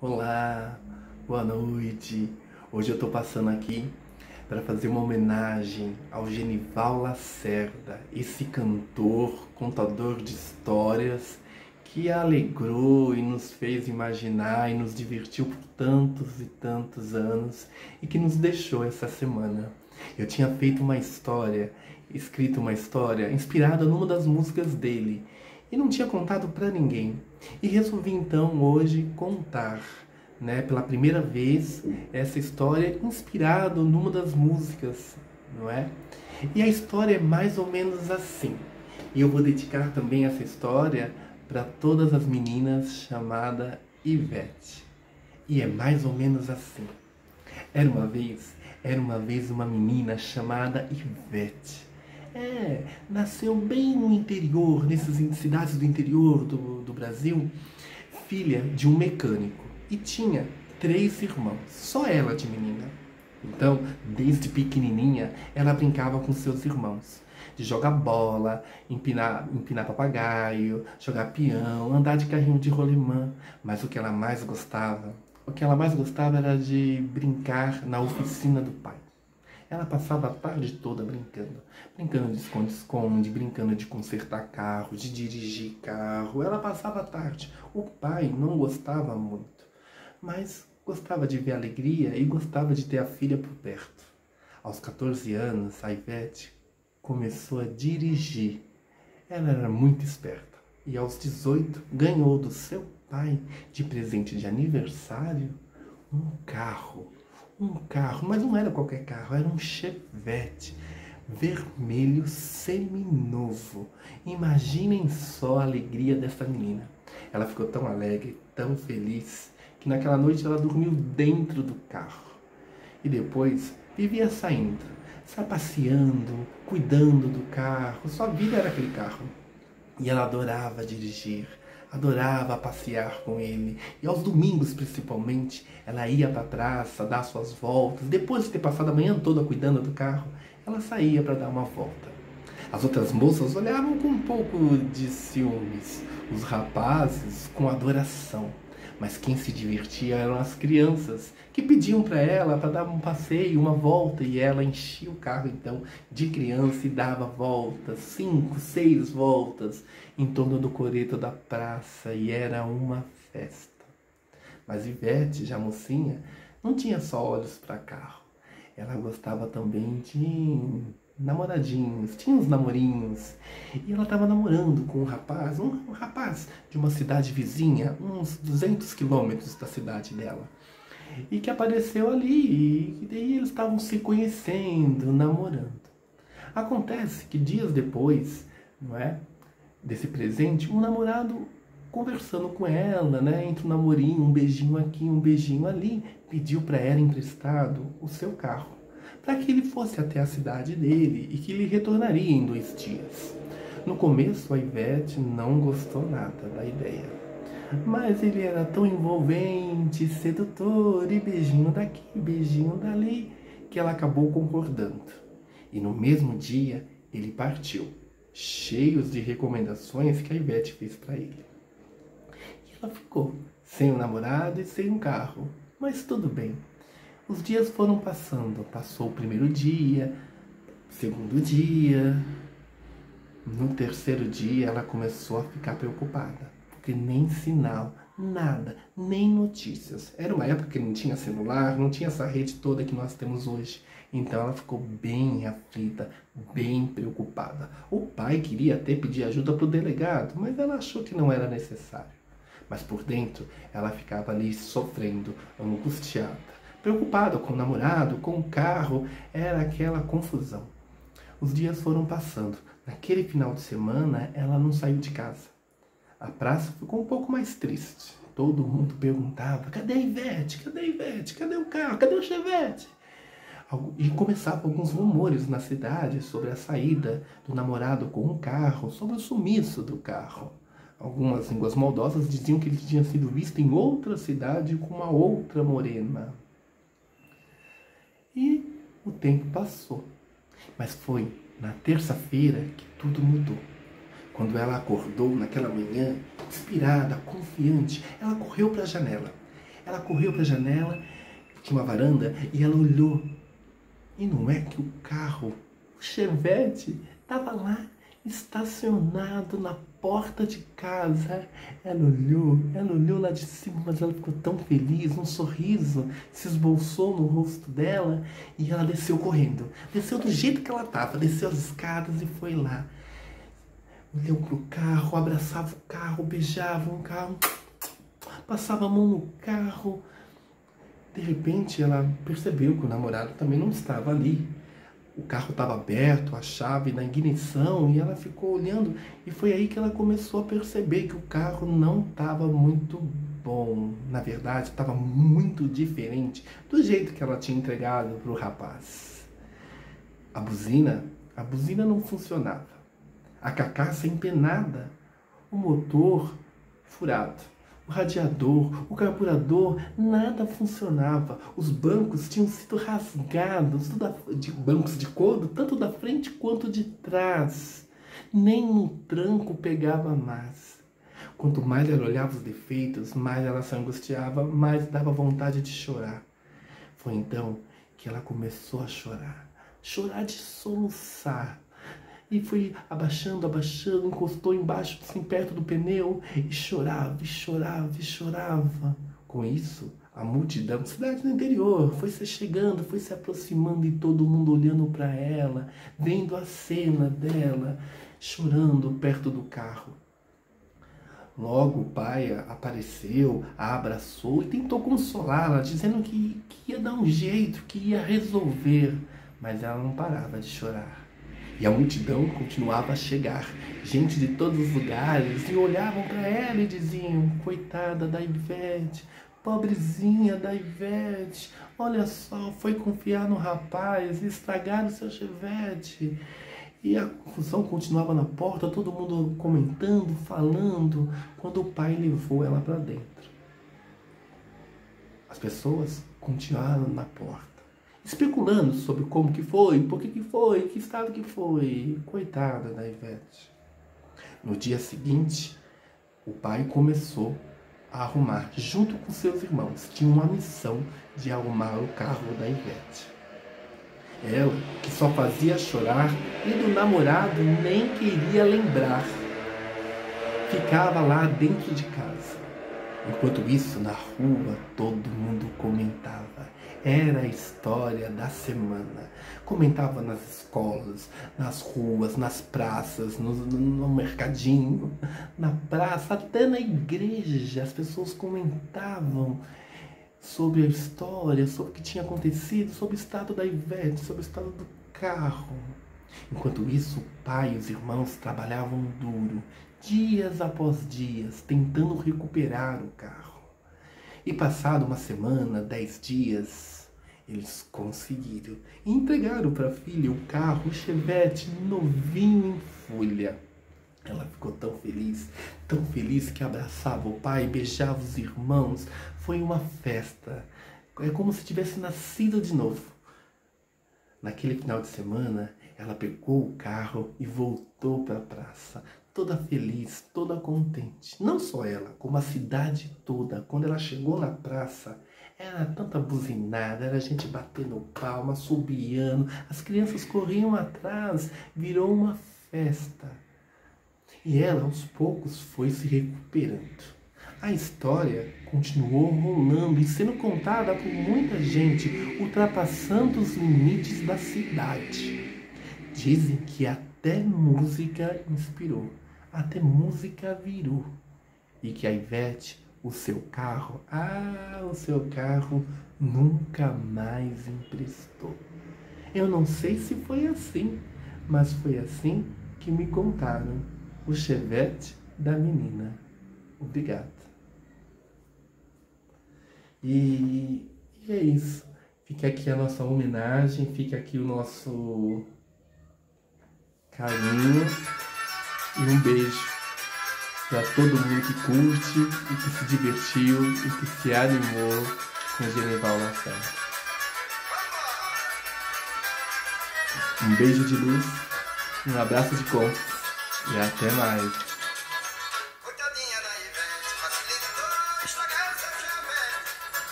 Olá, boa noite. Hoje eu tô passando aqui para fazer uma homenagem ao Genival Lacerda, esse cantor, contador de histórias que alegrou e nos fez imaginar e nos divertiu por tantos e tantos anos e que nos deixou essa semana. Eu tinha feito uma história, escrito uma história inspirada numa das músicas dele e não tinha contado para ninguém. E resolvi então hoje contar, pela primeira vez, essa história inspirada numa das músicas, não é? E a história é mais ou menos assim. E eu vou dedicar também essa história para todas as meninas chamada Ivete. E é mais ou menos assim. Era uma vez uma menina chamada Ivete. Nasceu bem no interior, nessas cidades do interior do Brasil, filha de um mecânico. E tinha 3 irmãos, só ela de menina. Então, desde pequenininha, ela brincava com seus irmãos. De jogar bola, empinar papagaio, jogar peão, andar de carrinho de rolimã. Mas o que ela mais gostava era de brincar na oficina do pai. Ela passava a tarde toda brincando de esconde-esconde, brincando de consertar carro, de dirigir carro. Ela passava a tarde. O pai não gostava muito, mas gostava de ver a alegria e gostava de ter a filha por perto. Aos 14 anos, a Ivete começou a dirigir. Ela era muito esperta e aos 18 ganhou do seu pai de presente de aniversário um carro. Mas não era qualquer carro, era um Chevette vermelho seminovo. Imaginem só a alegria dessa menina. Ela ficou tão alegre, tão feliz, que naquela noite ela dormiu dentro do carro. E depois vivia saindo, passeando, cuidando do carro. Sua vida era aquele carro. E ela adorava dirigir, adorava passear com ele. E aos domingos, principalmente, ela ia para a praça, dar suas voltas. Depois de ter passado a manhã toda cuidando do carro, ela saía para dar uma volta. As outras moças olhavam com um pouco de ciúmes, os rapazes com adoração. Mas quem se divertia eram as crianças, que pediam para ela para dar um passeio, uma volta, e ela enchia o carro então de criança e dava voltas, 5, 6 voltas em torno do coreto da praça, e era uma festa. Mas Ivete, já mocinha, não tinha só olhos para carro. Ela gostava também de namoradinhos, tinha uns namorinhos. E ela estava namorando com um rapaz de uma cidade vizinha, uns 200 quilômetros da cidade dela. E que apareceu ali, e daí eles estavam se conhecendo, namorando. Acontece que dias depois, desse presente, um namorado conversando com ela, entre um namorinho, um beijinho aqui, um beijinho ali, pediu para ela emprestado o seu carro, para que ele fosse até a cidade dele e que ele retornaria em 2 dias. No começo, a Ivete não gostou nada da ideia, mas ele era tão envolvente, sedutor, e beijinho daqui, beijinho dali, que ela acabou concordando. E no mesmo dia, ele partiu, cheio de recomendações que a Ivete fez para ele. E ela ficou sem um namorado e sem um carro, mas tudo bem. Os dias foram passando. Passou o primeiro dia, segundo dia. No terceiro dia, ela começou a ficar preocupada, porque nem sinal, nada, nem notícias. Era uma época que não tinha celular, não tinha essa rede toda que nós temos hoje. Então ela ficou bem aflita, bem preocupada. O pai queria até pedir ajuda para o delegado, mas ela achou que não era necessário. Mas por dentro, ela ficava ali sofrendo, angustiada. Preocupada com o namorado, com o carro, era aquela confusão. Os dias foram passando. Naquele final de semana, ela não saiu de casa. A praça ficou um pouco mais triste. Todo mundo perguntava: cadê a Ivete? Cadê a Ivete? Cadê o carro? Cadê o Chevette? E começavam alguns rumores na cidade sobre a saída do namorado com o carro, sobre o sumiço do carro. Algumas línguas maldosas diziam que ele tinha sido visto em outra cidade com uma outra morena. E o tempo passou. Mas foi na terça-feira que tudo mudou. Quando ela acordou naquela manhã, inspirada, confiante, ela correu para a janela. Ela correu para a janela, tinha uma varanda, e ela olhou. E não é que o carro, o Chevette, estava lá, estacionado na porta de casa. Ela olhou lá de cima, mas ela ficou tão feliz, um sorriso se esboçou no rosto dela, e ela desceu correndo. Desceu do jeito que ela estava, desceu as escadas e foi lá. Olhou pro carro, abraçava o carro, beijava o carro, passava a mão no carro. De repente ela percebeu que o namorado também não estava ali. O carro estava aberto, a chave na ignição, e ela ficou olhando. E foi aí que ela começou a perceber que o carro não estava muito bom. Na verdade, estava muito diferente do jeito que ela tinha entregado para o rapaz. A buzina não funcionava. A carcaça empenada, o motor furado. O radiador, o carburador, nada funcionava. Os bancos tinham sido rasgados, de bancos de couro, tanto da frente quanto de trás. Nem no tranco pegava mais. Quanto mais ela olhava os defeitos, mais ela se angustiava, mais dava vontade de chorar. Foi então que ela começou a chorar. Chorar de soluçar. E foi abaixando, encostou embaixo, assim, perto do pneu, e chorava, e chorava, e chorava. Com isso, a multidão, cidade do interior, foi se chegando, foi se aproximando, e todo mundo olhando para ela, vendo a cena dela, chorando perto do carro. Logo o pai apareceu, a abraçou e tentou consolá-la, dizendo que ia dar um jeito, que ia resolver. Mas ela não parava de chorar. E a multidão continuava a chegar, gente de todos os lugares, e olhavam para ela e diziam: coitada da Ivete, pobrezinha da Ivete, olha só, foi confiar no rapaz e estragaram o seu Chevette. E a confusão continuava na porta, todo mundo comentando, falando, quando o pai levou ela para dentro. As pessoas continuaram na porta, especulando sobre como que foi, por que foi, que estado que foi. Coitada da Ivete. No dia seguinte, o pai começou a arrumar, junto com seus irmãos. Tinha uma missão de arrumar o carro da Ivete. Ela, que só fazia chorar, e do namorado nem queria lembrar. Ficava lá dentro de casa. Enquanto isso, na rua, todo mundo comentava. Era a história da semana. Comentava nas escolas, nas ruas, nas praças, no mercadinho, na praça, até na igreja. As pessoas comentavam sobre a história, sobre o que tinha acontecido, sobre o estado da Ivete, sobre o estado do carro. Enquanto isso, o pai e os irmãos trabalhavam duro, dias após dias, tentando recuperar o carro. E passado uma semana, 10 dias, eles conseguiram. E entregaram para a filha o carro, o Chevette novinho em folha. Ela ficou tão feliz que abraçava o pai, beijava os irmãos. Foi uma festa. É como se tivesse nascido de novo. Naquele final de semana, ela pegou o carro e voltou para a praça, toda feliz, toda contente. Não só ela, como a cidade toda. Quando ela chegou na praça, era tanta buzinada, era gente batendo palma, assobiando, as crianças corriam atrás, virou uma festa. E ela, aos poucos, foi se recuperando. A história continuou rolando e sendo contada por muita gente, ultrapassando os limites da cidade. Dizem que até música inspirou, até música virou. E que a Ivete, o seu carro nunca mais emprestou. Eu não sei se foi assim, mas foi assim que me contaram. O Chevette da menina. Obrigado. E é isso. Fica aqui a nossa homenagem, fica aqui o nosso carinho e um beijo para todo mundo que curte e que se divertiu e que se animou com o Genival Lacerda. Um beijo de luz, um abraço de contos e até mais.